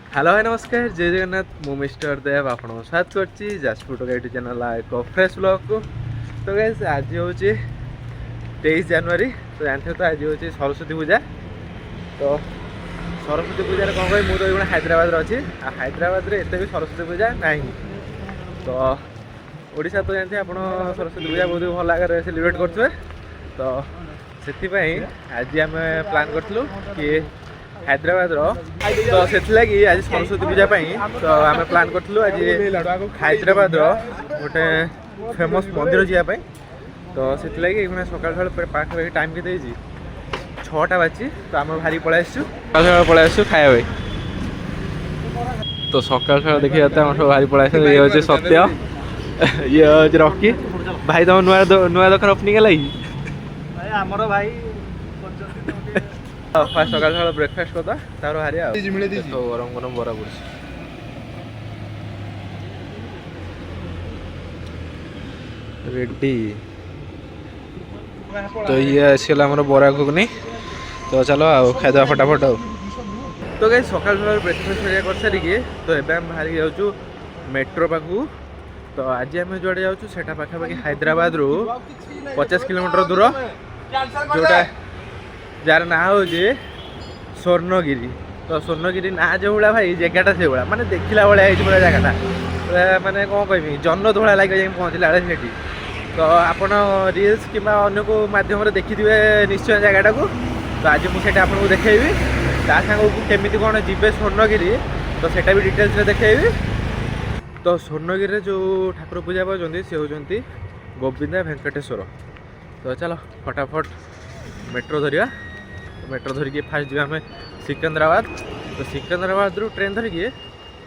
Hello भाई नमस्कार जय जगन्नाथ मु मिस्टर देव आप स्वागत करछि जाजपुर टोकाइटी चैनल एक फ्रेश ब्लॉग को। तो गाइस आज हूँ 23 जनवरी। तो जानते तो आज हूँ सरस्वती पूजा। तो सरस्वती पूजा कौन कह मुझे तो हैदराबाद अच्छी हैदराबाद एत भी सरस्वती पूजा ना। तो ओडिशा तो जानते आप सरस्वती पूजा बहुत भल आगे सेलिब्रेट करें। तो से आज आम प्लान करूँ कि हैदराबाद तो से आज सरस्वती पूजा तो आम प्लान करूँ आज हैदराबाद गोटे फेमस मंदिर जावाई। तो से सकाल सकाल पाखापाखि टाइम के 6टा बाजी तो आम भारी पलि आसू खाया। तो सकाल सकाल देखिए सब भारी पलि ये हूँ सत्य ये हूँ रॉकी भाई तुम नुआ दোकान ओपनिंग है भाई फास्ट सकाल सकाल ब्रेकफास्ट करता भारी गरम गरम बरा पड़े। रेडी तो ये आसगला आम बरा घुगनी। तो चलो आओ खाईदा फटाफट आओ। तो कहीं सकाल सकाल ब्रेकफास्ट कर सारिकी तो ये आम बाहर जाऊँ मेट्रो पाखु। तो आज आम जो जाऊँ पाखापाखि हैदराबाद रु 50 किलोमीटर दूर जोटा जार ना हूँ स्वर्णगिरी। तो स्वर्णगिरी ना जो भाया भाई जगटा से भाया मानते देखला भाया पूरा जगटा मानने कौन कह जन्न धोड़ा लगे पहुँचला बेले से। तो आपड़ रिल्स कि अन्य को मध्यम देखिथे निश्चय जगटा को। तो आज मुझे आपको देखी सांग को केमी कौन जी स्वर्णगिरी तो सेटा भी डिटेल्स देखी। तो स्वर्णगिरी जो ठाकुर पूजा पाँच सी हूँ गोविंदा वेंकटेश्वर। तो चलो फटाफट मेट्रो धरिया। मेट्रो धरिकी फास्ट जी आम सिकंदराबाद। तो सिकंदराबाद रू ट्रेन धरिकी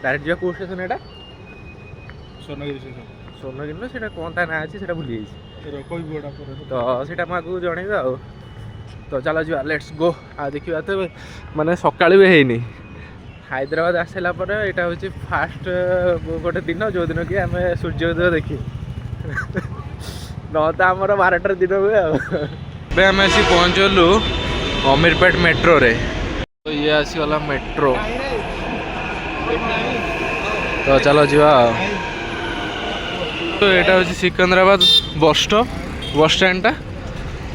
डायरेक्ट जा कौ स्टेशन यहाँ स्वर्णगिरी स्टेशन स्वर्णगिरी से कौन ता ना अच्छी से भूली जाइए। तो सीटा मुझे जनइबा आ। तो चलो जी लेट्स गो। आ देखा तो माने सका भी है हैदराबाद आसला यहाँ हूँ फास्ट गोटे दिन जो दिन कि आम सूर्योदय देखी न तो आमर 12टार दिन हुए आम आसी पहुँचलु अमीरपेट मेट्रो रे। तो ये आसीगला मेट्रो। तो चलो जीवा। तो यहाँ हूँ सिकंदराबाद बस स्टैंड टा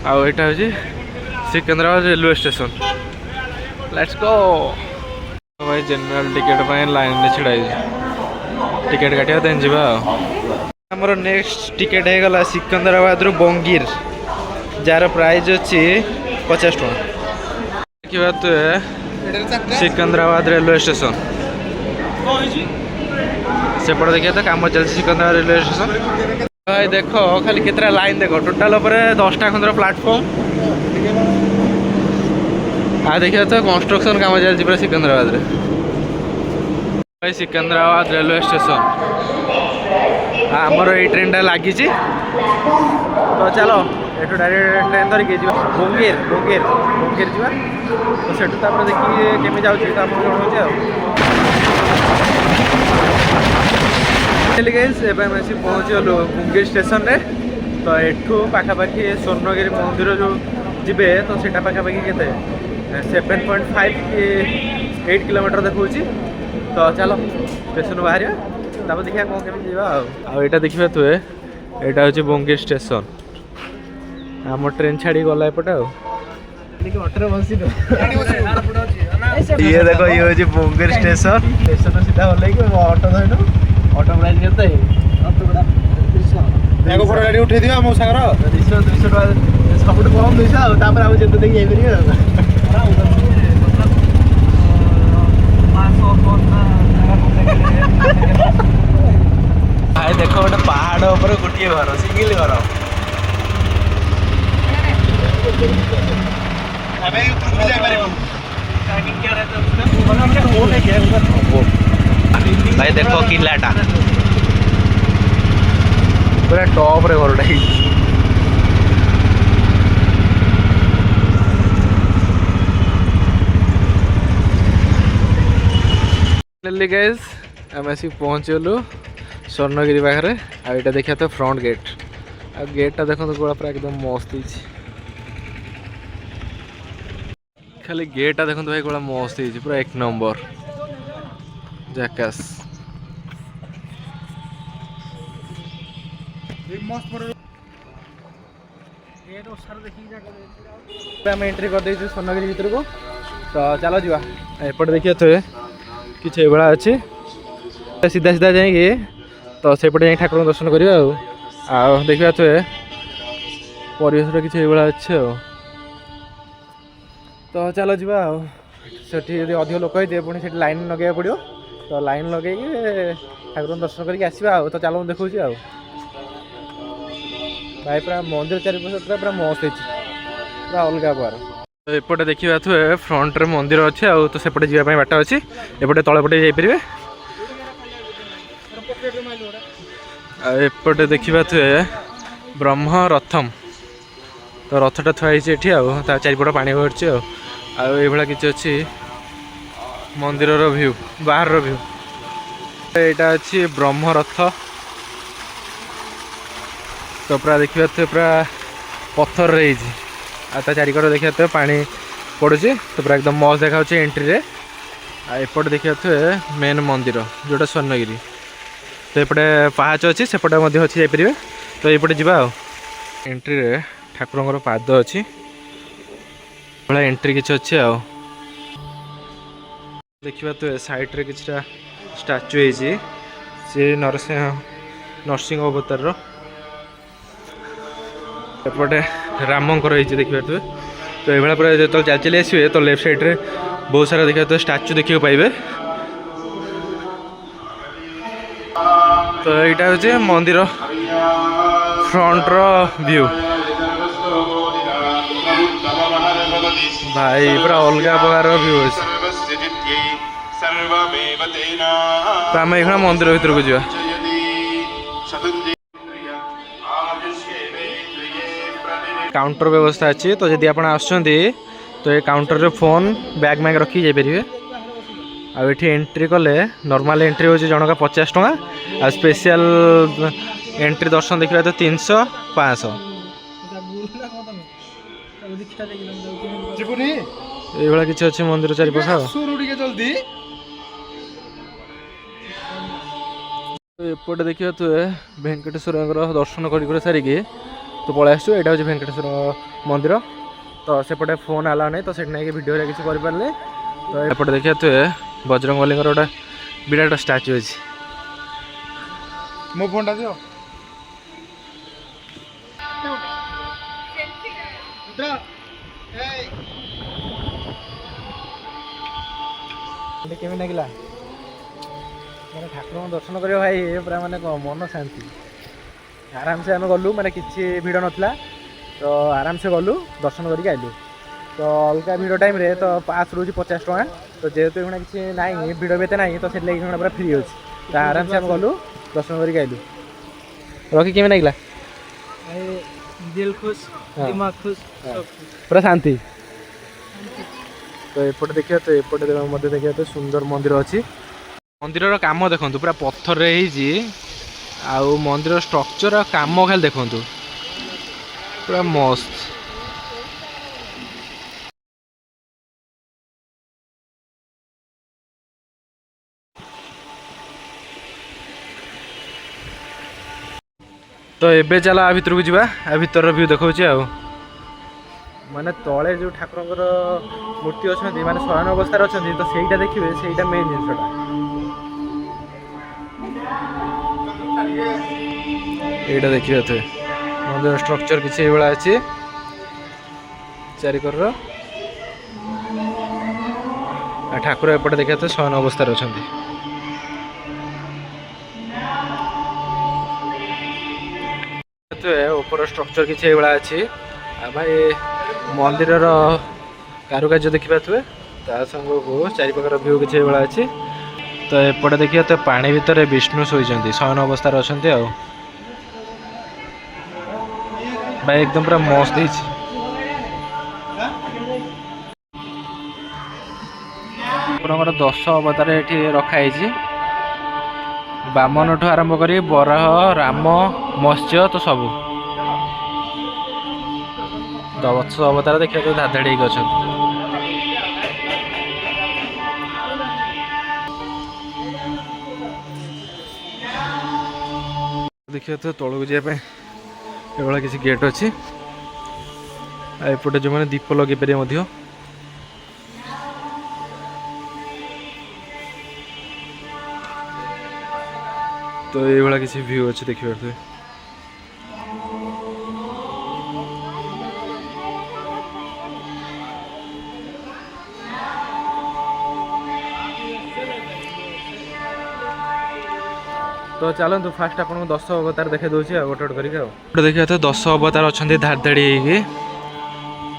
आउ यहाँ हूँ Secunderabad railway station. Let's go भाई जनरल टिकेट लाइन में छिड़ा टिकेट काटिया देन जीवा। हमर नेक्स्ट टिकेट है गला सिकंदराबाद रु बंगीर जार प्राइस अच्छी 50 टका। देखा तो सिकंदराबाद रेलवे स्टेशन सेपट देखिए तो कम चलती सिकंदराबाद रेलवे स्टेशन। भाई देखो खाली कितना लाइन देखो टोटाल 10टा खंडर प्लाटफॉर्म। हाँ देखिए तो कंस्ट्रक्शन कम चलती पूरा सिकंदराबाद रे। भाई सिकंदराबाद रेलवे स्टेशन आमर ये ट्रेन टा लगी। तो चलो ये डायरेक्ट ट्रेन धरिकी जी बंगीर बंगीर बंगीर जा। तो से देखिए केमी जाऊँगी तो आपको जनाऊँ आसी पहुँचल बंगीर स्टेशन रे। तो एठू पाखापाखि स्वर्णगिरी मंदिर जो जीवे तो सीटा पाखापाखि के 7.5 कि 8 किलोमीटर देखा। तो चलो स्टेशन बाहर तब देखा कौन केमी जावा। देखिए तुए यहाँ हूँ बंगीर स्टेशन आम ट्रेन छाड़ी गला एपटे ये देखो ये हूँ बंगीर स्टेशन स्टेशन सीधा गल अटो धरन अटो प्राइस के उठे दिया मो सागर 200 टका सब कम 200 आम जिते देखिए भाई देखो गोटे पहाड़ ऊपर गोटे घर सिंगल घर भाई देखो किलाटा पूरा टॉप रे घरटा गाइस आम आसिक पहुँचलु स्वर्णगिरी पाखे। आईटा देखा तो फ्रंट गेट आ गेटा देखो गोड़ा पूरा एकदम मस्त है। खाली गेटा देखो भाई कौन मस्त है पूरा एक नंबर। ଝାକାସ୍। ଆମେ ଏଣ୍ଟ୍ରି କରିଦେଇଛୁ ସ୍ୱର୍ଣ୍ଣଗିରି ଭିତରକୁ। ତ ଚାଲ ଯିବା। ଏପଟେ ଦେଖିବା ଥରେ କିଛି ଏଇଭଳିଆ ଅଛି, ସିଧା ସିଧା ଯାଇକି ତ ସେପଟେ ଯାଇ ଠାକୁରଙ୍କୁ ଦର୍ଶନ କରିବା। ଆଉ ଦେଖିବା ଥରେ ପରିବେଶଟା କିଛି ଏଇଭଳିଆ ଅଛି ଆଉ। ତ ଚାଲ ଯିବା ଆଉ। ସେଠି ଯଦି ଅଧିକ ଲୋକ ହେଇଥିବେ ପୁଣି ସେଠି ଲାଇନ୍ ଲଗାଇବାକୁ ପଡ଼ିବ। ତ ଲାଇନ୍ ଲଗେଇକି ଠାକୁରଙ୍କୁ ଦର୍ଶନ କରିକି ଆସିବା ଆଉ। ତ ଚାଲ ମୁଁ ଦେଖାଉଛି ଆଉ। ଭାଇ ପୁରା ମନ୍ଦିର ଚାରିପାଖ ପୁରା ମସ୍ତ ହେଇଛି, ପୁରା ଅଲଗା ପ୍ରକାର। ଏପଟେ ଦେଖିବା ଥୁଏ ଫ୍ରଣ୍ଟରେ ମନ୍ଦିର ଅଛି ଆଉ। ତ ସେପଟେ ଯିବା ପାଇଁ ବାଟ ଅଛି, ଏପଟେ ତଳେ ପଟେ ଯାଇପାରିବେ। ଆଉ ଏପଟେ ଦେଖିବା ଥୁଏ ବ୍ରହ୍ମ ରଥମ୍। ତ ରଥଟା ଥୁଆ ହେଇଛି ଏଠି ଆଉ, ତା ଚାରିପଟ ପାଣି ଭରୁଛି ଆଉ। ଆଉ ଏଇଭଳିଆ କିଛି ଅଛି ମନ୍ଦିରର ଭ୍ୟୁ, ବାହାରର ଭ୍ୟୁ। ଏଇଟା ଅଛି ବ୍ରହ୍ମ ରଥ। ତ ପୁରା ଦେଖିବା ପୁରା ପଥରରେ ହେଇଛି, ଆଉ ତା ଚାରିକର ଦେଖିବା ପାଣି ପଡ଼ୁଛି। ତ ପୁରା ଏକଦମ ମସ୍ତ ଦେଖାଯାଉଛି ଏଣ୍ଟ୍ରିରେ। ଆଉ ଏପଟେ ଦେଖିବା ମେନ୍ ମନ୍ଦିର ଯେଉଁଟା ସ୍ୱର୍ଣ୍ଣଗିରି। ତ ଏପଟେ ପାହାଚ ଅଛି, ସେପଟେ ମଧ୍ୟ ଅଛି, ଯାଇପାରିବେ। ତ ଏଇପଟେ ଯିବା ଆଉ। ଏଣ୍ଟ୍ରିରେ ଠାକୁରଙ୍କର ପାଦ ଅଛି, ଭଳିଆ ଏଣ୍ଟ୍ରି କିଛି ଅଛି ଆଉ। ଦେଖିବା ସାଇଡ଼୍ରେ କିଛିଟା ଷ୍ଟାଚୁ ହେଇଛି, ସେ ନରସିଂହ ଅବତାରର। ଏପଟେ ରାମଙ୍କର ହେଇଛି ଦେଖିବା। ତ ଏଇଭଳିଆ ପୁରା ଯେତେବେଳେ ଚାଲି ଚାଲି ଆସିବେ ତ ଲେଫ୍ଟ ସାଇଡ଼୍ରେ ବହୁତ ସାରା ଦେଖିବା ଷ୍ଟାଚୁ ଦେଖିବାକୁ ପାଇବେ। ତ ଏଇଟା ହେଉଛି ମନ୍ଦିର ଫ୍ରଣ୍ଟର ଭ୍ୟୁ। ଭାଇ ପୁରା ଅଲଗା ପ୍ରକାର ଭ୍ୟୁ ଅଛି। ତ ଆମେ ଏଇଖଣା ମନ୍ଦିର ଭିତରକୁ ଯିବା। କାଉଣ୍ଟର ବ୍ୟବସ୍ଥା ଅଛି, ତ ଯଦି ଆପଣ ଆସୁଛନ୍ତି ତ ଏ କାଉଣ୍ଟରରେ ଫୋନ୍ ବ୍ୟାଗ୍ ମ୍ୟାଗ୍ ରଖିକି ଯାଇପାରିବେ। ଆଉ ଏଠି ଏଣ୍ଟ୍ରି କଲେ ନର୍ମାଲ ଏଣ୍ଟ୍ରି ହେଉଛି ଜଣକା 50 ଟଙ୍କା, ଆଉ ସ୍ପେଶିଆଲ ଏଣ୍ଟ୍ରି ଦର୍ଶନ ଦେଖିବା ତ 300 500। ଏଇଭଳିଆ କିଛି ଅଛି ମନ୍ଦିର ଚାରିପାଖ। ଏପଟେ ଦେଖିବା ଭେଙ୍କଟେଶ୍ୱରଙ୍କର ଦର୍ଶନ କରି ସାରିକି ତ ପଳେଇ ଆସିଛୁ। ଏଇଟା ହେଉଛି ଭେଙ୍କଟେଶ୍ୱର ମନ୍ଦିର। ତ ସେପଟେ ଫୋନ୍ ଆଲାଉ ନାହିଁ, ତ ସେଠି ନେଇକି ଭିଡ଼ିଓରେ କିଛି କରିପାରିଲେ। ତ ଏପଟେ ଦେଖିବା ବଜରଙ୍ଗବଲୀଙ୍କର ଗୋଟେ ବିରାଟ ଷ୍ଟାଚୁ ଅଛି। ମୋ ଫୋନ୍ଟା ଦିଅ। କେମିତି ଲାଗିଲା ମାନେ ଠାକୁରଙ୍କୁ ଦର୍ଶନ କରିବା ଭାଇ? ପୁରା ମାନେ ମନ ଶାନ୍ତି। ଆରାମସେ ଆମେ ଗଲୁ, ମାନେ କିଛି ଭିଡ଼ ନଥିଲା, ତ ଆରାମସେ ଗଲୁ ଦର୍ଶନ କରିକି ଆଇଲୁ। ତ ଅଲଗା ଭିଡ଼ ଟାଇମ୍ରେ ତ ପାସ୍ ରହୁଛି 50 ଟଙ୍କା। ତ ଯେହେତୁ ଏଗୁଣା କିଛି ନାହିଁ, ଭିଡ଼ ବି ଏତେ ନାହିଁ, ତ ସେଥିଲାଗି ଏଗୁଣା ପୁରା ଫ୍ରି ଅଛି। ତ ଆରାମସେ ଆମେ ଗଲୁ ଦର୍ଶନ କରିକି ଆଇଲୁ। ରଖି କେମିତି ଲାଗିଲା? ଦିଲ୍ ଖୁସ୍, ଦିମାଗ ଖୁସ୍, ପୁରା ଶାନ୍ତି। ତ ଏପଟେ ଦେଖିବା ଏପଟେ ମଧ୍ୟ ଦେଖିବା ସୁନ୍ଦର ମନ୍ଦିର ଅଛି। ମନ୍ଦିରର କାମ ଦେଖନ୍ତୁ, ପୁରା ପଥରରେ ହେଇଛି। ଆଉ ମନ୍ଦିର ଷ୍ଟ୍ରକ୍ଚର ଆଉ କାମ ଖାଲି ଦେଖନ୍ତୁ, ପୁରା ମସ୍ତ। ତ ଏବେ ଚାଲ ଆ ଭିତରକୁ ଯିବା। ଆ ଭିତରର ଭ୍ୟୁ ଦେଖାଉଛି ଆଉ। ମାନେ ତଳେ ଯେଉଁ ଠାକୁରଙ୍କର ମୂର୍ତ୍ତି ଅଛନ୍ତି, ମାନେ ଶୟନ ଅବସ୍ଥାରେ ଅଛନ୍ତି, ତ ସେଇଟା ଦେଖିବେ, ସେଇଟା ମେନ୍ ଜିନିଷଟା। ଏଇଟା ଦେଖିବା ମନ୍ଦିର ଷ୍ଟ୍ରକ୍ଚର କିଛି ଏଇଭଳିଆ ଅଛି ଚାରିକରର। ଠାକୁର ଏପଟେ ଦେଖିବା ଶୟନ ଅବସ୍ଥାରେ ଅଛନ୍ତି। ଉପର ଷ୍ଟ୍ରକ୍ଚର କିଛି ଏଇଭଳିଆ ଅଛି। ଆଉ ଭାଇ ମନ୍ଦିରର କାରୁକାର୍ଯ୍ୟ ଦେଖିପାରୁଥିବେ, ତା ସାଙ୍ଗକୁ ଚାରିପାଖର ଭ୍ୟୁ କିଛି ଏଇଭଳିଆ ଅଛି। ତ ଏପଟେ ଦେଖିବା ପାଣି ଭିତରେ ବିଷ୍ଣୁ ଶୋଇଛନ୍ତି, ଶୟନ ଅବସ୍ଥାରେ ଅଛନ୍ତି ଆଉ। ଭାଇ ଏକଦମ ପୁରା ମସ୍ତ ହେଇଛି। ଠାକୁରଙ୍କର 10 ଅବତାର ଏଠି ରଖାହେଇଛି। ବାମନଠୁ ଆରମ୍ଭ କରି ବରାହ, ରାମ, ମତ୍ସ୍ୟ, ତ ସବୁ 10 ଅବତାର ଦେଖିବାକୁ ଧାଡ଼ି ହେଇକି ଅଛନ୍ତି। देखिए तो तौक जावाई ये किसी गेट अच्छी एपटे जो मैंने दीप लगे पारे तो ये किसी व्यू अच्छे देखिए तो चलतु फास्ट आपको 10 अवतार देखे दूसरी गोटे गोटे करके देखिए तो 10 अवतार अच्छा धाड़ धाड़ी होगी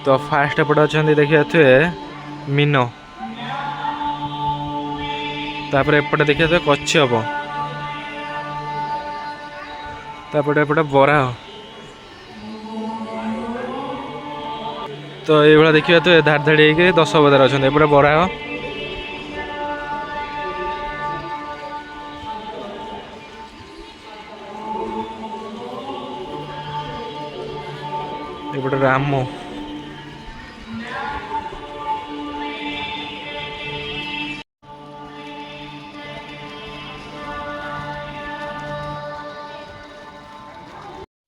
तो फास्ट एपटे अच्छा देखिए थे मीन तापर एपटे देखिए तो कच्छप तापटे एपटे बरा तो ये देखिए तो धाड़ धाड़ी होगी 10 अवतार अच्छा एपटे बरा एपटे राम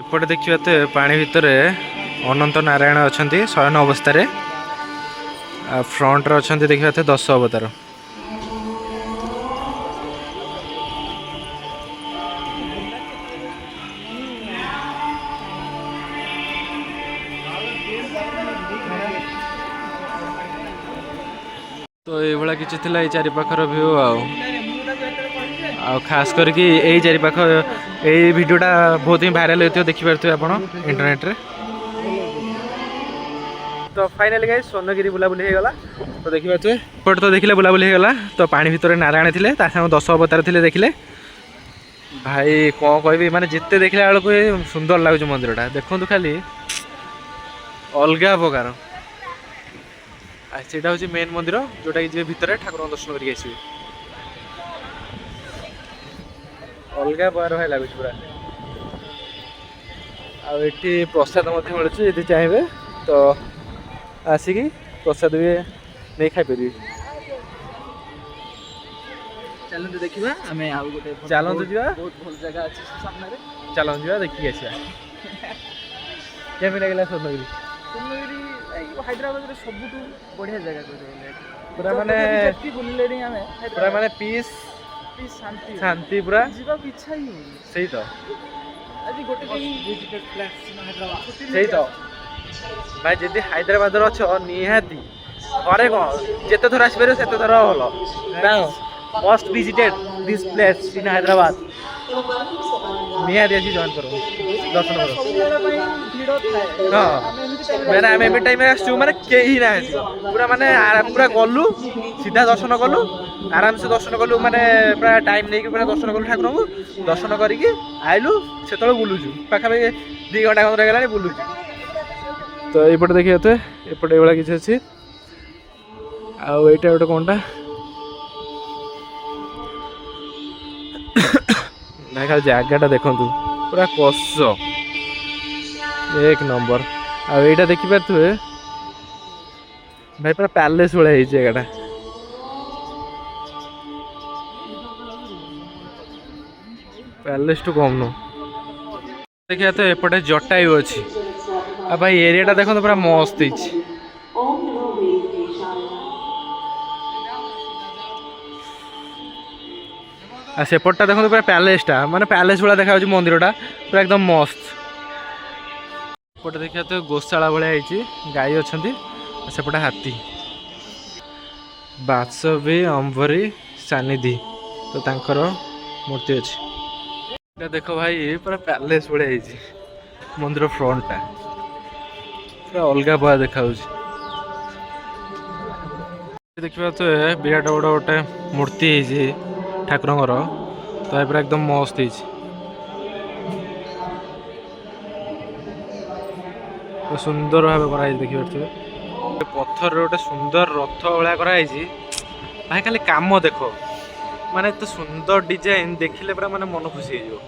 एपटे देखिए तो पानी भितर अनंत नारायण अच्छा शयन अवस्था फ्रंट अच्छा देखिए तो 10 अवतार तो ये किसी थी चार पाखर व्यू आ खास करके यही चारि पाख ये भिडियोटा बहुत ही भाइराल होती देखिपे आप इंटरनेट रे। तो फाइनाली गाइस स्वर्णगिरी बुलाबुली हो गला तो देखिए एपटे तो देखिले बुलाबुली हो गला तो पानी भितर नारायण थे 10 अवतार थे देखिले भाई कौन कह माने जिते देखला बेलू सुंदर लगुच मंदिरटा देखु खाली अलग प्रकार सेटा हूँ मेन मंदिर जोटा कि जी भितर ठाकुर दर्शन करके आसवे अलग प्रकार भाई लगुच पूरा आठी प्रसाद मिलूँ चाहिए तो आसिकी प्रसाद भी नहीं खाईपर चलते देखा आम गोटे चलतु जा बहुत भल जगह अच्छे सामने चलतु जा देखिए आसा केमी लगे स्वर्णगिरी स्वर्णगिरी हैदराबाद सब बढ़िया जगह पूरा माने बुले पूरा माने पीस शांति शांति पूरा जीवाक इच्छा ही सही तो आज गोटे सही तो भाई जदि हैदराबाद अच्छ निहाती घरे कौन जिते थर आसपार से थर भल must visited this place in Hyderabad निहाती आसी जॉइन करो दर्शन करो हाँ मैंने आम एम टाइम मैंने कहीं ना पूरा माने पूरा गलु सीधा दर्शन कलु आराम से दर्शन कलु माने पूरा टाइम नहीं पूरा दर्शन कलु ठाकुर को दर्शन करके आइलु से बुलुचु पाखापाखि 2 घंटा खंड रहीगला बुलुचु तो ये देखिए तो एपटे ये किसी अच्छी आईटा गोटे कौनटा भाई खाली जगटा देखु पूरा कस एक नंबर आईटा देखिपे भाई पूरा पैलेस भाई जगटा पैलेस टू कम नु देखिए तो एपटे जटायु अच्छी आ भाई एरियाटा देखो तो पूरा मस्त है आ सेपटा देखो पूरा पैलेसटा माने पैलेस भाया देखा मंदिरटा पूरा एकदम मस्त एपटे देखिए तो गोशाला भाई गाई अच्छा सेपटे हाथी बासवी अंबरी सानिधि तो तांकर मूर्ति अच्छी देखो भाई पूरा पैलेस भाया मंदिर फ्रंटटा पूरा अलग प्रकार देखा देखा तो विराट बड़ गोटे मूर्ति ठाकुर तो पूरा एकदम मस्त तो सुंदर भाव कर देखिए पत्थर गोटे सुंदर रथ भाया कराई भाई खाली काम देख माने तो सुंदर डिजाइन देखिले पूरा माने मन खुशी हो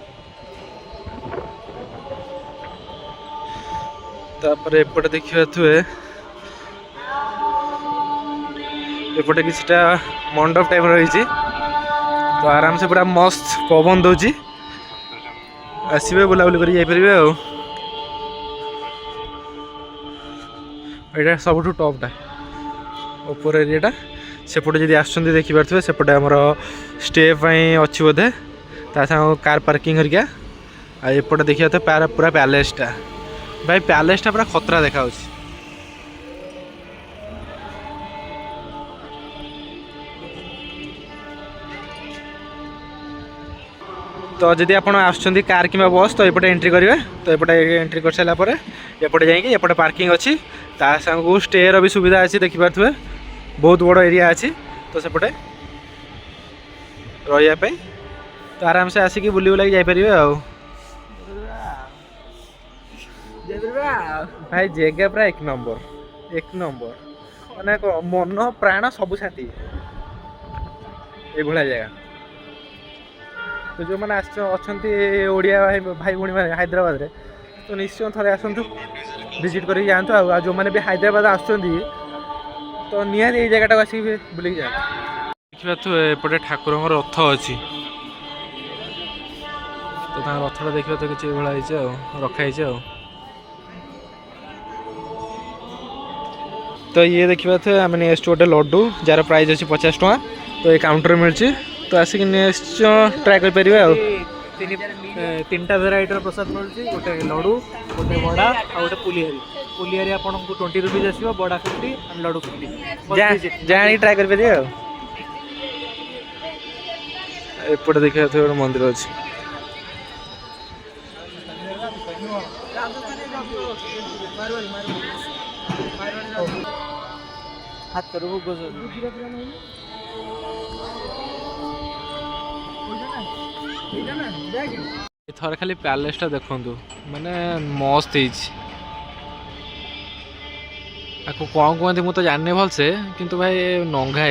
तापर एपटे देखिए थे एपटे किसी मंडप टाइप रही तो आराम से पूरा मस्त पवन दौची आसवे बुलाबुली कर जाइए आउ यहाँ सब टपटा ऊपर एरियाटा सेपटे जब आसुँच देखिपे सेपटे आमर स्टे अच्छी बोधे ता साथ कार पार्किंग हरिका एपटे देखिए तो पूरा पैलेसटा भाई पैलेसटा पूरा खतरा देखा तो जदि आप आसुँच कार कि बस तो एपटे एंट्री करेंगे तो एपटे एंट्री कर सारापर एपटे जाइए एपटे पार्किंग अच्छी ता सामू स्टेर भी सुविधा अच्छी देखिपे बहुत बड़ एरिया अच्छी तो सेपटे रही तो आराम से आसिक बुली बुला जापर भाई जगह पूरा एक नंबर माने मन प्राण सबू साथी ये जगह तो जो मैंने ओडिया भाई भौणी मैंने हैदराबाद रे तो निश्चय थे आसतु विजिट कर जातु जो मैंने भी हैदराबाद आसुँच तो निहाती ये जगह आसिक बुलिक जाए देखा तो एपटे ठाकुर रथ अच्छी तो रथटा देखा तो किसी भाई रखाई तो ये देखा थे आम नेक्स्ट गोटे लड्डू जार प्राइस अच्छी 50 टଙ୍କା तो ये काउंटर मिलची तो आसिक निश्चय ट्राए कर तीन टा भेराइटर प्रसाद मिलूँ गोटे लड्डू गोटे बड़ा आ गोटे पुलिहारी आपको 20 रुपीज आसो बड़ा 50 एंड लड्डू 50 जानी ट्राए कर एपटे देखा थे गोटे मंदिर अच्छी हाथ करो थर खाली पैलेसटा देखु माने मस्त आपको कौन कहते मुझे तो जाने भलसे किंतु भाई नंगा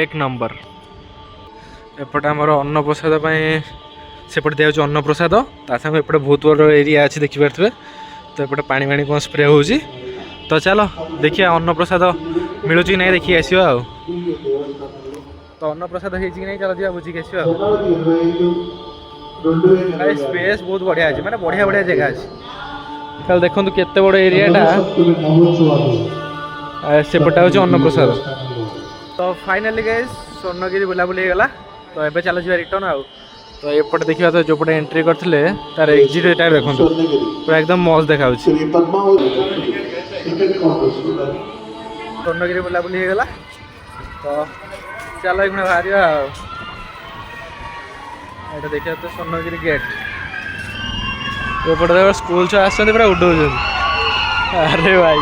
एक नंबर एपटे आमर अन्न प्रसाद सेपटे दिया अन्न प्रसाद ता साथ एपटे बहुत बड़ एरिया अच्छी देखिपे तो एपटे पानी पानी कौन स्प्रे हो तो चलो देखिए अन्न प्रसाद मिलूँ कि नहीं देखिए आसो तो अन्न प्रसाद हो नहीं चलो जा बुझी आसो स्पेस बहुत बढ़िया अच्छे माने बढ़िया बढ़िया जगह अच्छे कल देखो केते बड़ एरियाटा सेपटा हूँ अन्न प्रसाद तो फाइनाली गाइस स्वर्णगिरी बुलाबुली गला तो एबे चलो जा रिटर्न आउ तो एपटे देखा तो जो पटे एंट्री करते तार एक्जिट एटा देखो पूरा एकदम मस्त देखा स्वर्णगिरी बुलाबुली गला तो चलो ये बाहर ये देखा तो स्वर्णगिरी गेट एपटे स्कूल छुआ आसते पूरा उड़ अरे भाई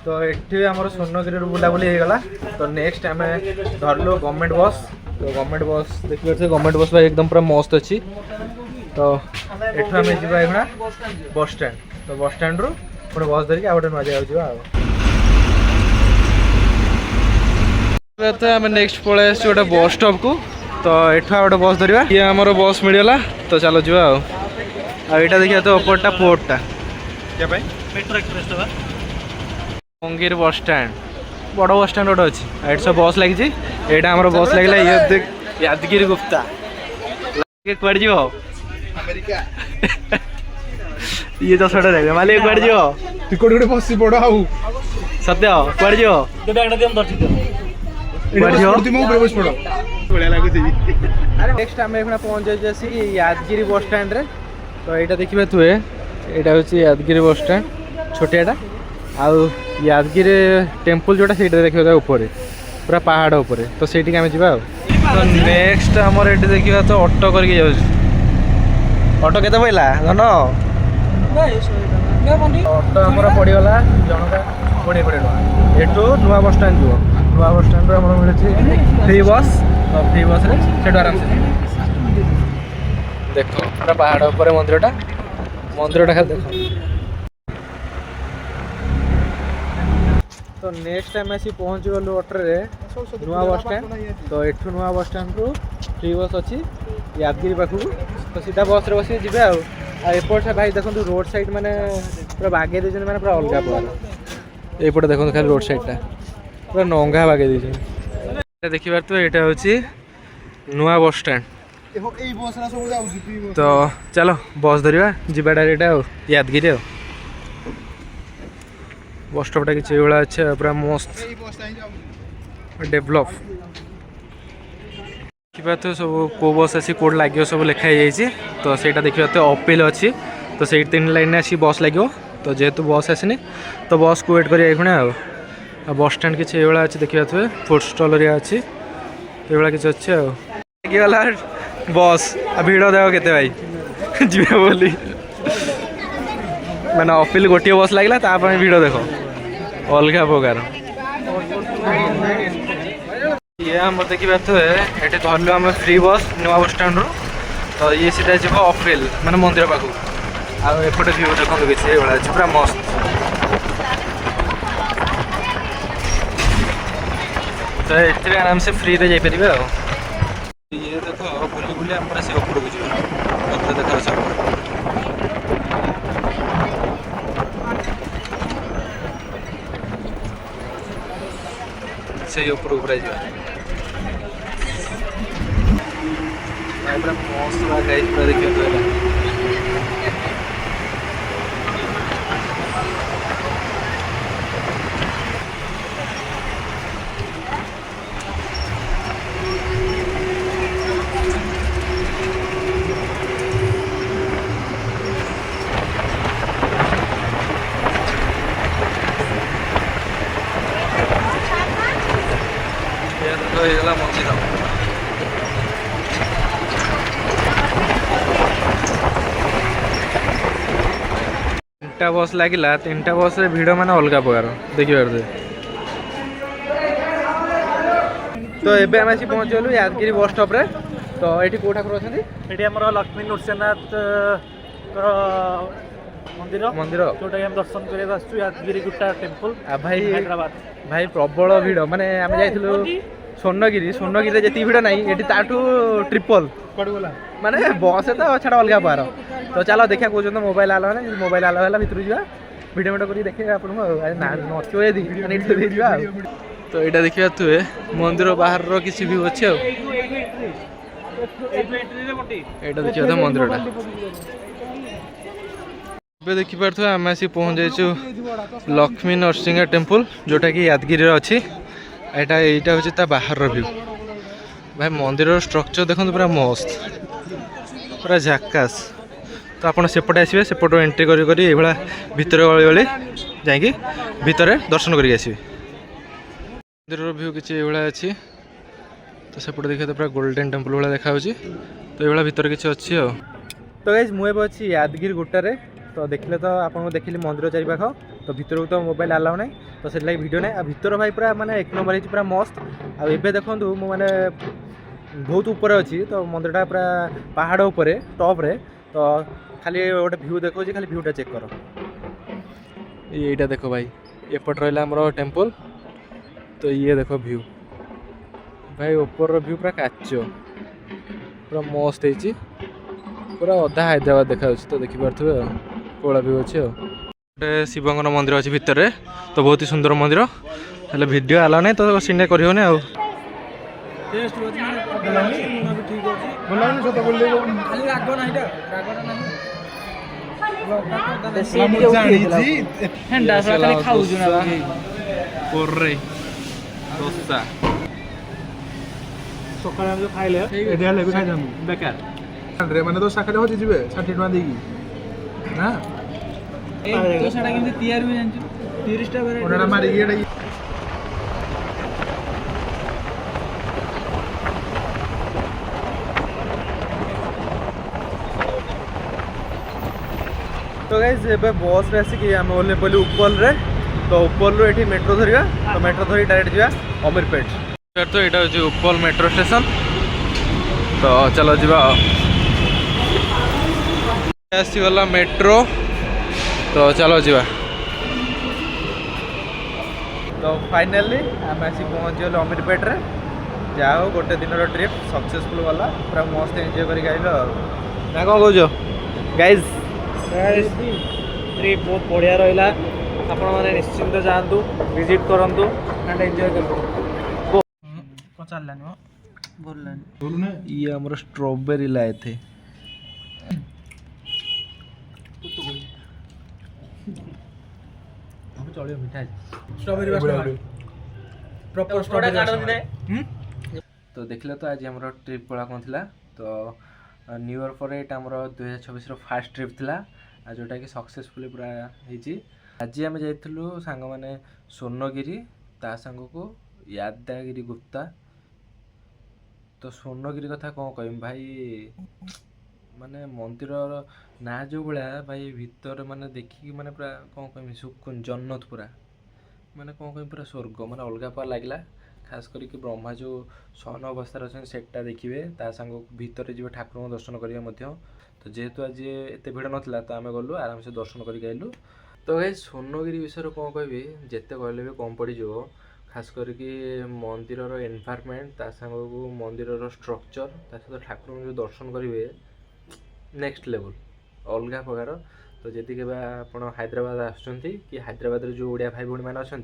तो ये आम स्वर्णगिरी बुलाबुली गला तो नेक्स्ट आम धरलु गवर्नमेंट बस तो गवर्नमेंट बस देखिए गवर्नमेंट बस भाई एकदम पूरा मस्त अच्छी तो एठू आम जावा बस स्टैंड तो बस स्टैंड रु पुणी बस धरिक आ गोटे नुआ जगह जावा आम नेक्स्ट पलि आस गोटे बस स्टॉप को तो एठू गोटे बस धरवा ये आम बस मिलगला तो चलो जा आईटा देखिए तो ऊपरटा पोर्टा क्या मेट्रो एक्सप्रेस मंगीर बस स्टैंड बड़ बस स्टैंड गोटे अच्छी एट सब बस लगी यहाँ आम बस लगे यादगिरी गुप्ता कौड़ जी ये तो छोटे देखे मालिक कौड़ जी टिकट गोटे बसी पड़ आउ सत्य कौड़ जी नेक्स्ट आम पहुँच जाए यादगिरी बस स्टैंड रे तो यहाँ देखिए तुए यहाँ हूँ यादगिरी बस स्टैंड छोटियाटा आउ यादगिरी टेम्पल जोटा से देखिए ऊपर पूरा पहाड़ ऊपर तो से आम जा तो नेक्स्ट आमर ये देखा तो ऑटो करके जाऊँ ऑटो केते पड़ा धन ऑटो आमर पड़गला जनका 20 टଙ୍କା एठू नुआ बस स्टैंड जीव नुआ बस स्टैंड मिले फ्री बस तो फ्री बस से आराम से देख पूरा पहाड़ ऊपर मंदिरटा खाली देख तो नेक्स्ट टाइम आसी पहुँच गलु अटरे नुआ बस स्टैंड तो एठू नुआ बस स्टैंड रु फ्री बस अच्छी यादगिरी पाखु तो सीधा बस रे बस जी एपट से भाई देखो रोड साइड मैंने पूरा बागे मैंने पूरा अलग प्रकार एपटे देखो खाली रोड साइडटा पूरा नंगा बागे दीजिए देखिए तो यहाँ हूँ नुआ बस स्टैंड तो चलो बस धरवा जीवा डायरेक्ट यादगिरी बस स्टॉपटा किसी अच्छे पूरा मस्त डेभलप देखा तो सब को बस आसी कौट लगे सब लिखाई जाइए तो सहीटा देखा तो अपिल अच्छी तो से 3 लाइन आसी बस लगे तो जेहेतु बस आसनी तो बस को वेट कर बस स्टैंड किसी अच्छे देखा थे फूड स्टल अच्छी ये किसी अच्छे आगला बस भिड़ देव के भाई जी बोली मैंने अपिल गोटे बस लगे भिड़ देख अलग प्रकार ये आम देखा तो ये धरल आम फ्री बस नुआ बस स्टैंड रू तो ये सीधा जीव अपिल माने मंदिर पाखु आपटे व्यू देखो किसी अच्छे पूरा मस्त तो ये आराम से फ्री रे जापर ये देखो बुली बुली आम से ऊपर को जी देखा सब से ऊपर पूरा जा पूरा मस्त गाइस पूरा देखिए तो ହେଇଗଲା ମନ୍ଦିର ତିନିଟା ବସ୍ ଲାଗିଲା ତିନିଟା ବସ୍ରେ ଭିଡ଼ ମାନେ ଅଲଗା ପ୍ରକାର ଦେଖିପାରୁଥିବେ ତ ଏବେ ଆମେ ଆସି ପହଞ୍ଚିଗଲୁ यादगिरी ବସ୍ ଷ୍ଟପ୍ରେ ତ ଏଠି କେଉଁ ଠାକୁର ଅଛନ୍ତି ଏଠି ଆମର ଲକ୍ଷ୍ମୀ ନୃସିଂହନାଥଙ୍କର मंदिर मंदिर जोटा हम दर्शन करने आसु यादगिरी गुट्टा टेम्पल भाई हैदराबाद भाई प्रबल भिड़ माने आम जाइलु स्वर्णगिरी जी भिड़ ना ये ट्रिपल माने बस तो छाड़ अलग पार तो चलो देखा कौन मोबाइल आलो है मोबाइल आलो है भितर जा भिडियो भिडियो कर देखिए आप तो यहाँ देखा तुए मंदिर बाहर किसी भी अच्छे यहाँ देखिए तो मंदिरटा ଏବେ ଦେଖିପାରୁଥିବେ ଆମେ ଆସି ପହଞ୍ଚି ଯାଇଛୁ ଲକ୍ଷ୍ମୀ ନରସିଂହ ଟେମ୍ପଲ ଯେଉଁଟାକି यादगिरी अच्छी ଏଇଟା ହେଉଛି ତା ବାହାରର ଭ୍ୟୁ ଭାଇ ମନ୍ଦିରର ଷ୍ଟ୍ରକ୍ଚର ଦେଖନ୍ତୁ ପୁରା ମସ୍ତ ପୁରା ଝାକାସ୍ ତ ଆପଣ ସେପଟେ ଆସିବେ ସେପଟୁ ଏଣ୍ଟ୍ରି କରି କରି ଏଇଭଳିଆ ଭିତରେ ଗଳି ଗଳି ଯାଇକି ଭିତରେ ଦର୍ଶନ କରିକି ଆସିବେ ମନ୍ଦିରର ଭ୍ୟୁ କିଛି ଏଇଭଳିଆ ଅଛି ତ ସେପଟେ ଦେଖିବା ତ ପୁରା ଗୋଲ୍ଡେନ୍ ଟେମ୍ପଲ ଭଳିଆ ଦେଖାହେଉଛି ତ ଏଇଭଳିଆ ଭିତରେ କିଛି ଅଛି ଆଉ ତ ଗାଇସ୍ ମୁଁ ଏବେ ଅଛି यादगिरी गुट्टाରେ तो देखले तो आपको देखिली मंदिर चारिपाख तो भितर को तो मोबाइल आलाउ ना तो से लगे वीडियो ना भितर भाई पूरा माने 1 नंबर पूरा मस्त आबे देखो मु माने बहुत ऊपर अच्छी तो मंदिरटा पूरा पहाड़ ऊपर टॉप रे तो खाली गोटे व्यू देखो खाली व्यूटा चेक कर ये देखो भाई एपट रहा आमर टेम्पल तो ये देखो व्यू भाई ऊपर व्यू पूरा काच पूरा मस्त है पूरा अधा हैदराबाद देखा तो देखिपे कोला व्यू अच्छे गोटे शिवंकर मंदिर अच्छे भितर तो बहुत ही सुंदर मंदिर हेल्ले वीडियो आला नहीं तो सीने करनी आउ सकाळ जो खाइले बेकार माने तो शाखा हो जिबे 60 टका देगी ना ए तो साडा केमति तैयार हो जानछु 30 टा वेराइटी ओडा मारी एडा तो गाइस एबे बस रे आसी कि हम ओले पले उपल रे तो उपल रो एठी मेट्रो धरिया तो मेट्रो धरि डायरेक्ट जिया अमीरपेट तो एटा हो उपल मेट्रो स्टेशन तो चलो जीवा आसीगला मेट्रो तो चलो जीवा तो फाइनली आम आसी पहुँच गलु अमीरपेट रे जाओ गोटे दिन ट्रिप सक्सेसफुल गला पूरा मस्त एंजॉय करके आइलो ना कौन कौच गाइज ट्रिप बहुत बढ़िया रहा ଆପଣମାନେ ନିଶ୍ଚିନ୍ତ ଯାଆନ୍ତୁ, ଭିଜିଟ୍ କରନ୍ତୁ ଆଣ୍ଡ ଏନ୍ଜୟ କରନ୍ତୁ। କ'ଣ ଚାଲିଲାନି ମ ଭଲଲାନି। बोलू ना ये हमारा स्ट्रॉबेरी लाए थे। ଚଳିବ ମିଠା ଅଛି। स्ट्रॉबेरी प्रॉपर स्ट्रॉबेरी तो देखले तो आज हमरो ट्रिप पड़ा कौन थिला तो न्यू ईयर पर एटा हमरो 2026 रो फर्स्ट ट्रिप थिला आ जोटा कि सक्सेसफुली पूरा हेची। आज हम जाइथिलु सांग माने स्वर्णगिरी ता सांग को यादगिरी गुप्ता। तो स्वर्णगिरी कथा कौन कहम भाई माने मंदिर ना जो भाया भाई भीतर माने देखिक माने पूरा कौन कहम सुकुन जन्नत पूरा माने कौन कहम पूरा स्वर्ग माने अलगा पा लागला। खास करके ब्रह्मा जो सन अवस्था अच्छे सेटा देखिए ता सांग भीतर जी ठाकुर दर्शन करेंगे मध्य। तो जेहेतु आज एत भिड़ नाला तो आम गलु आराम से दर्शन करके आइलु। तो भाई स्वर्णगिरी विषय कौन कहबी जिते कहले भी कम पड़ज। खास करके मंदिर एनवायरनमेंट ता सांग को मंदिर स्ट्रक्चर ता सहित ठाकुर जो दर्शन करेंगे नेक्स्ट लेवल अलग प्रकार। तो जदि के आप हैदराबाद आसुँच कि हैदराबाद जो ओडिया भाई भाई मैंने अच्छा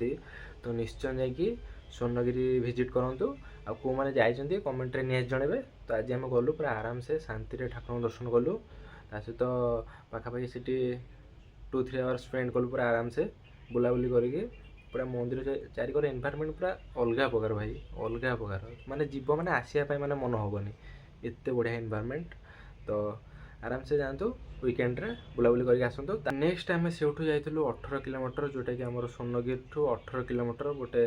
तो निश्चय जाकि स्वर्णगिरी विजिट करूँ। आ कौ मैंने जाइए कमेंट रे निहाती जनइबे। तो आज आम गलु पूरा आराम से शांति ठाकुर दर्शन कलु ता सहित पाखापाखि से 2-3 आवर्स स्पेंड कलु पूरा आराम से बुलाबुली करके पूरा मंदिर चारिकर एनवायरनमेंट पूरा अलग प्रकार भाई अलग प्रकार माने जीव माने आसिया माने मन हेनी एत बढ़िया एनवायरनमेंट। तो आराम से जातु वीकेंड रे बुलाबुली करके आसतु। नेक्स्ट आम से 18 किलोमीटर जोटा कि आम स्वर्णगिरी ठू 18 किलोमीटर गोटे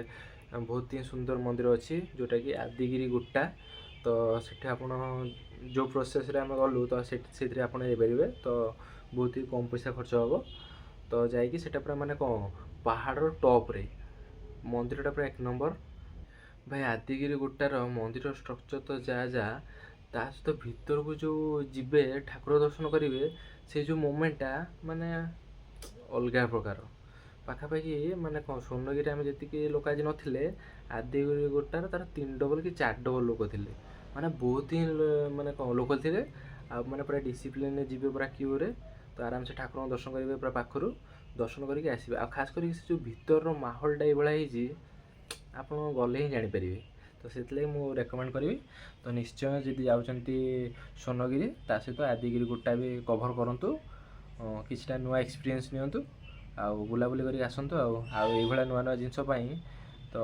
बहुत ही सुंदर मंदिर अच्छी जोटा कि आदिगिरी गुट्टा। तो सेठी आपण जो प्रोसेस रे आम गलु तो से आप तो बहुत ही कम पैसा खर्च हम। तो जाकि सेटा पूरा माने कौन पहाड़ टॉप रे मंदिरटा पूरा 1 नंबर भाई। आदिगिरी गुट्टार मंदिर स्ट्रक्चर तो जा ता सहित भीतर को जो जीवे ठाकुर दर्शन करेंगे से जो मोमेंटा माने अलग प्रकार पाखापाखि माने कौन स्वर्णगिरी आम जी लोक आज नथिले आदिगिरी गुट्टार तार 3 डबल कि 4 डबल लोक थे माने बहुत ही माने कौन लोक थे माने पूरा डिसिप्लिन जीवे पूरा क्यू रे। तो आराम से ठाकुर दर्शन करेंगे पूरा पाखर दर्शन करके आसवे। आ खास करके से जो भीतर माहौलटा ये आप गले ही जापर। तो से मुझे रेकमेंड करी। तो निश्चय जदि जाऊँगी स्वर्णगिरी ता सहित आदिगिरी गुट्टा भी कभर करूँ किसी नुआ एक्सपीरियंस नियंतु आउ बुलाबुली करके आसतु आउा नुआ नुआ जिनस तो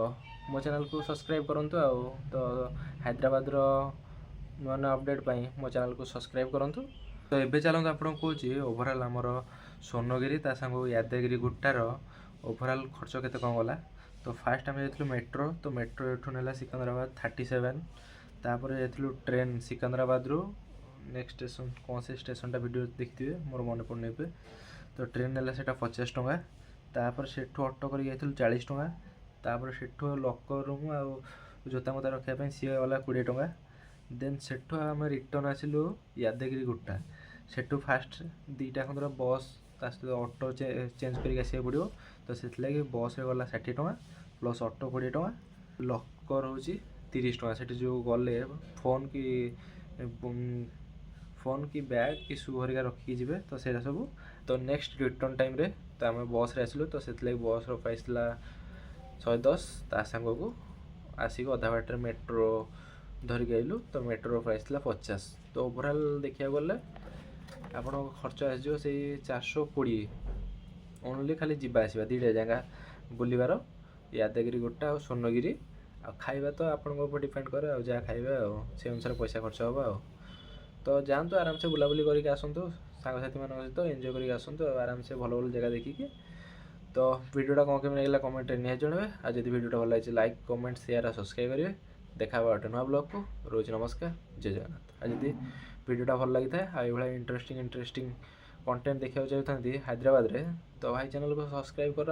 मो चैनल को सब्सक्राइब करूँ। तो हैदराबाद नुआ नुआ अपडेट मो चैनल को सब्सक्राइब करूँ। तो ये चलते आपको कहे ओभरऑल आमर स्वर्णगिरी ता सांग यादगिरी गुट्टार ओभरऑल खर्च केते कौन गला। तो फास्ट आम जाइलु मेट्रो। तो मेट्रो एठू नेला सिकंदराबाद 37 तापर जाइलु ट्रेन सिकंदराबाद रू नेक्स्ट स्टेशन कौन से स्टेशनटा वीडियो देखिए मोर मन पड़ने पे। तो ट्रेन नेला सेटा 50 टंका तापर सेठू ऑटो कर 40 टंका तापर सेठू लॉकर रूम आ जोता मोता रखापी सी गला 20 टंका। देन सेठू आम रिटर्न आसिलु यादगिरी गुट्टा सेठू फास्ट 2टा खंडर बस ता सहित ऑटो चेंज करके आसो पड़ो। तो से बस रे गला 60 टंका प्लस ऑटो 20 टंका लॉकर हूँ 30 टंका। से जो गले फोन की बैग कि शू हरिका रखिकी जी। तो से सब तो नेक्स्ट रिटर्न टाइम रे तो आम बस रे आसिलु। तो से बस प्राइस था 110 ता सांग को आसिक अधा बाट मेट्रो धरिक आइलु। तो मेट्रो प्राइस था 50। तो ओभरऑल देखा गले आप खर्च आसो से 420 ओनली खाली जीवा आसवा 2टा जगह बुलबार यादगिरी गुट्टा और स्वर्णगिरी। आ खाइबा तो आपन ऊपर डिपेंड करे जहाँ खाइबा से अनुसार पैसा खर्च हम। तो जानतु आराम से बुलाबुली करके आसतु सांगसाथी मान सहित एंजॉय करके आसतु आराम से भल भल जगह देखिए। तो वीडियोटा कौन केमी लगे कमेंट रे निहाती जनइबे। आ जदि वीडियोटा भल लगे लाइक कमेंट शेयर और सब्सक्राइब करेंगे। देखा गोटे नुआ ब्लॉग को रोज नमस्कार जय जगन्नाथ। आ जदि वीडियोटा भल लगी था भाई इंटरेस्टिंग कंटेंट देखा चाहते हैदराबाद रे तो भाई चैनल को सब्सक्राइब कर।